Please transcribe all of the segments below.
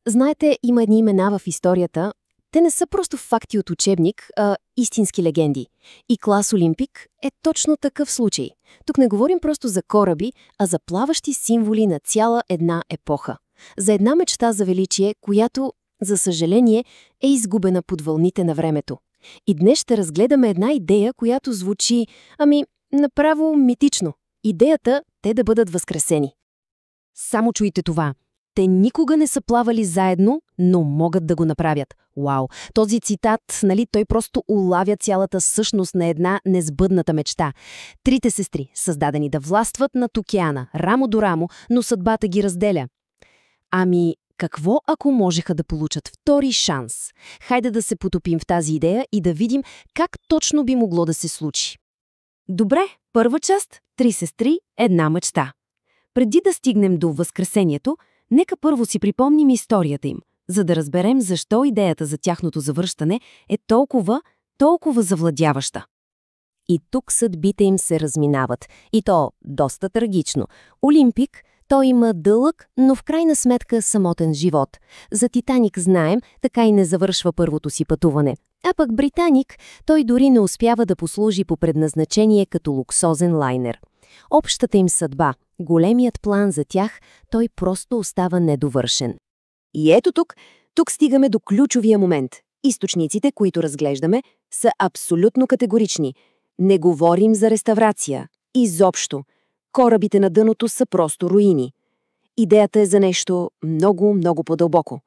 Знаете, има едни имена в историята. Те не са просто факти от учебник, а истински легенди. И клас Олимпик е точно такъв случай. Тук не говорим просто за кораби, а за плаващи символи на цяла една епоха. За една мечта за величие, която, за съжаление, е изгубена под вълните на времето. И днес ще разгледаме една идея, която звучи, направо митично. Идеята те да бъдат възкресени. Само чуйте това. Те никога не са плавали заедно, но могат да го направят. Вау! Този цитат, той просто улавя цялата същност на една несбъдната мечта. Трите сестри, създадени да властват над океана, рамо до рамо, но съдбата ги разделя. Какво ако можеха да получат втори шанс? Хайде да се потопим в тази идея и да видим как точно би могло да се случи. Добре, първа част – три сестри, една мечта. Преди да стигнем до възкресението, нека първо си припомним историята им, за да разберем защо идеята за тяхното завръщане е толкова завладяваща. И тук съдбите им се разминават, и то доста трагично. Олимпик, той има дълъг, но в крайна сметка самотен живот. За Титаник знаем, така и не завършва първото си пътуване. А пък Британик, той дори не успява да послужи по предназначение като луксозен лайнер. Общата им съдба, големият план за тях, той просто остава недовършен. И ето тук стигаме до ключовия момент. Източниците, които разглеждаме, са абсолютно категорични. Не говорим за реставрация. Изобщо. Корабите на дъното са просто руини. Идеята е за нещо много по-дълбоко.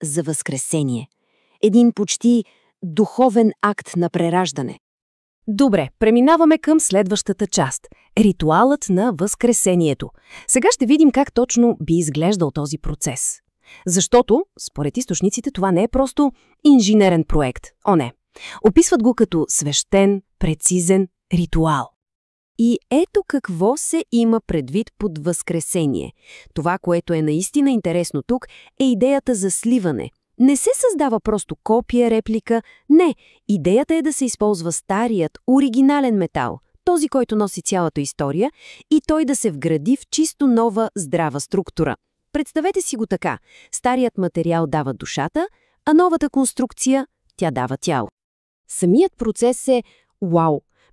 За възкресение. Един почти духовен акт на прераждане. Добре, преминаваме към следващата част – ритуалът на възкресението. Сега ще видим как точно би изглеждал този процес. Защото, според източниците, това не е просто инженерен проект. О, не. Описват го като свещен, прецизен ритуал. И ето какво се има предвид под възкресение. Това, което е наистина интересно тук, е идеята за сливане. Не се създава просто копия, реплика. Не, идеята е да се използва старият, оригинален метал, този, който носи цялата история, и той да се вгради в чисто нова, здрава структура. Представете си го така. Старият материал дава душата, а новата конструкция, тя дава тяло. Самият процес е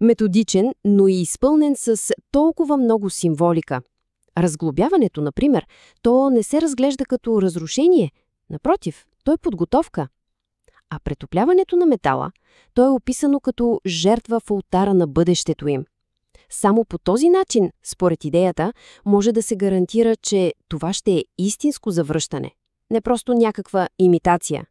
методичен, но и изпълнен с толкова много символика. Разглобяването, например, то не се разглежда като разрушение. Напротив, то е подготовка. А претопляването на метала, то е описано като жертва в олтара на бъдещето им. Само по този начин, според идеята, може да се гарантира, че това ще е истинско завръщане, не просто някаква имитация.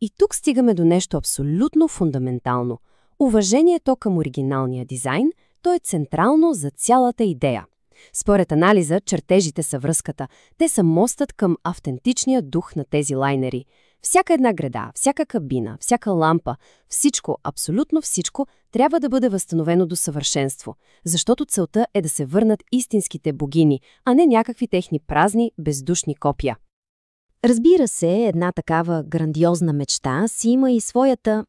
И тук стигаме до нещо абсолютно фундаментално. Уважението към оригиналния дизайн, то е централно за цялата идея. Според анализа, чертежите са връзката. Те са мостът към автентичния дух на тези лайнери. Всяка една греда, всяка кабина, всяка лампа, всичко, абсолютно всичко, трябва да бъде възстановено до съвършенство. Защото целта е да се върнат истинските богини, а не някакви техни празни, бездушни копия. Разбира се, една такава грандиозна мечта си има и своята,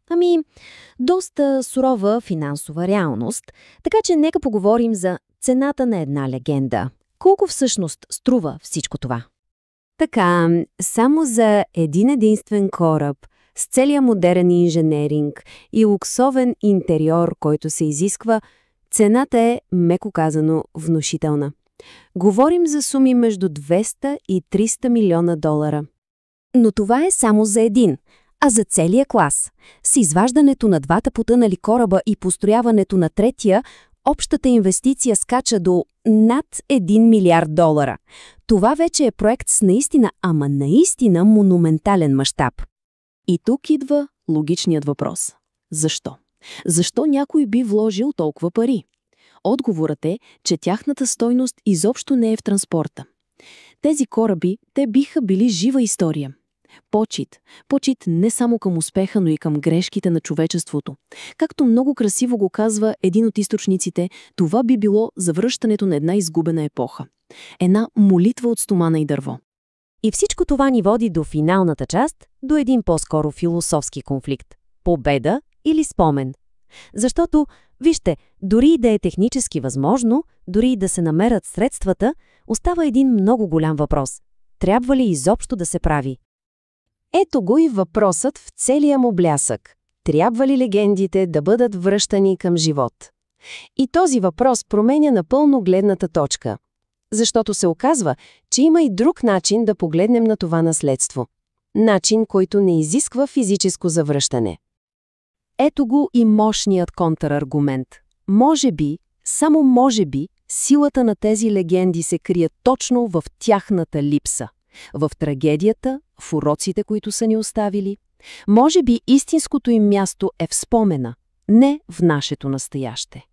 доста сурова финансова реалност, така че нека поговорим за цената на една легенда. Колко всъщност струва всичко това? Така, само за един единствен кораб, с целия модерен инженеринг и луксовен интериор, който се изисква, цената е, меко казано, внушителна. Говорим за суми между 200 и 300 милиона долара. Но това е само за един, а за целия клас. С изваждането на двата потънали кораба и построяването на третия, общата инвестиция скача до над 1 милиард долара. Това вече е проект с наистина монументален мащаб. И тук идва логичният въпрос. Защо? Защо някой би вложил толкова пари? Отговорът е, че тяхната стойност изобщо не е в транспорта. Тези кораби, те биха били жива история. Почит не само към успеха, но и към грешките на човечеството. Както много красиво го казва един от източниците, това би било завръщането на една изгубена епоха. Една молитва от стомана и дърво. И всичко това ни води до финалната част, до един по-скоро философски конфликт. Победа или спомен? Защото, вижте, дори и да е технически възможно, дори и да се намерят средствата, остава един много голям въпрос. Трябва ли изобщо да се прави? Ето го и въпросът в целия му блясък. Трябва ли легендите да бъдат връщани към живот? И този въпрос променя напълно гледната точка. Защото се оказва, че има и друг начин да погледнем на това наследство. Начин, който не изисква физическо завръщане. Ето го и мощният контраргумент. Може би, само може би, силата на тези легенди се крие точно в тяхната липса. В трагедията, в уроците, които са ни оставили. Може би истинското им място е в спомена, не в нашето настояще.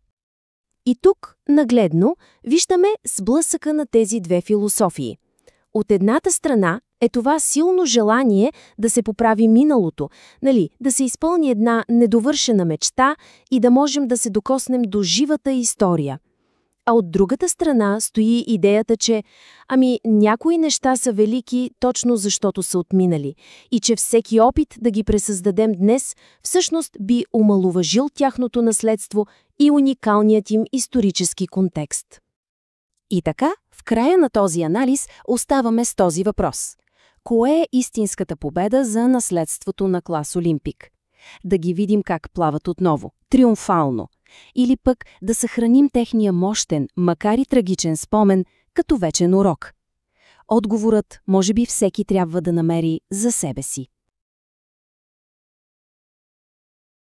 И тук, нагледно, виждаме сблъсъка на тези две философии. От едната страна е това силно желание да се поправи миналото, да се изпълни една недовършена мечта и да можем да се докоснем до живата история. А от другата страна стои идеята, че някои неща са велики точно защото са отминали и че всеки опит да ги пресъздадем днес всъщност би омаловажил тяхното наследство и уникалният им исторически контекст. И така, в края на този анализ оставаме с този въпрос. Кое е истинската победа за наследството на клас Олимпик? Да ги видим как плават отново, триумфално. Или пък да съхраним техния мощен, макар и трагичен спомен, като вечен урок? Отговорът може би всеки трябва да намери за себе си.